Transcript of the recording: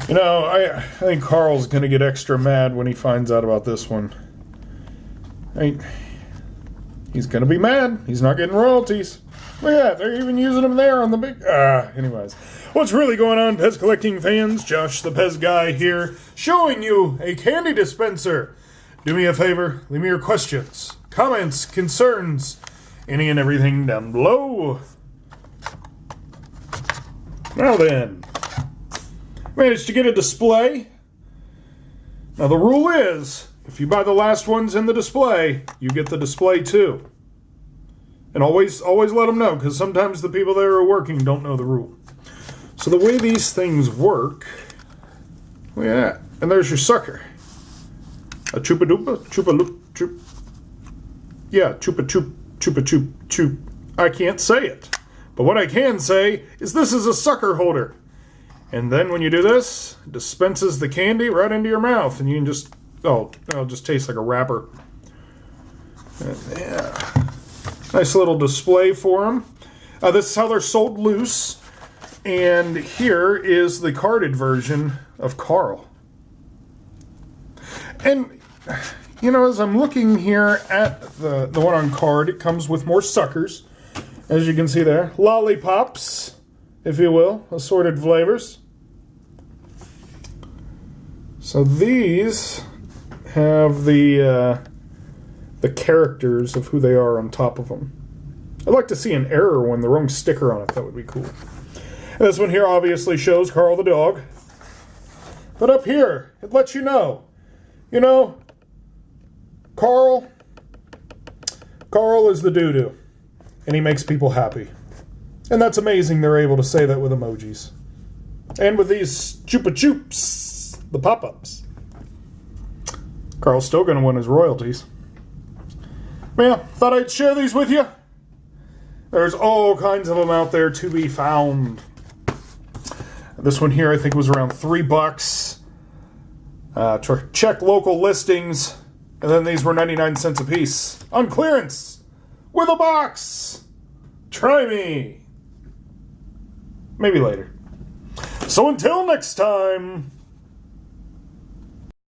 You know, I think Carl's going to get extra mad when he finds out about this one. He's going to be mad. He's not getting royalties. Look at that. They're even using them there on the big... anyways. What's really going on, Pez collecting fans? Josh the Pez guy here, showing you a candy dispenser. Do me a favor. Leave me your questions, comments, concerns, any and everything down below. Now then. Managed to get a display. Now the rule is, if you buy the last ones in the display, you get the display too. And always let them know, because sometimes the people that are working don't know the rule. So the way these things work, look at that. And there's your sucker. A chupa-dupa, chupa-loop, chup. Yeah, chupa-chup, chupa-chup, chup. I can't say it. But what I can say is this is a sucker holder. And then when you do this, it dispenses the candy right into your mouth. And you can just, it'll just taste like a wrapper. And, yeah. Nice little display for them. This is how they're sold loose. And here is the carded version of Carl. And, you know, as I'm looking here at the one on card, it comes with more suckers. As you can see there. Lollipops, if you will. Assorted flavors. So these have the characters of who they are on top of them. I'd like to see an error when the wrong sticker on it. That would be cool. And this one here obviously shows Carl the dog. But up here, it lets you know. You know, Carl is the doo-doo. And he makes people happy. And that's amazing they're able to say that with emojis. And with these Chupa Chups, the pop-ups. Carl's still going to win his royalties. Yeah, thought I'd share these with you. There's all kinds of them out there to be found. This one here I think was around $3. Check local listings. And then these were 99 cents a piece. On clearance. With a box. Try me. Maybe later. So until next time.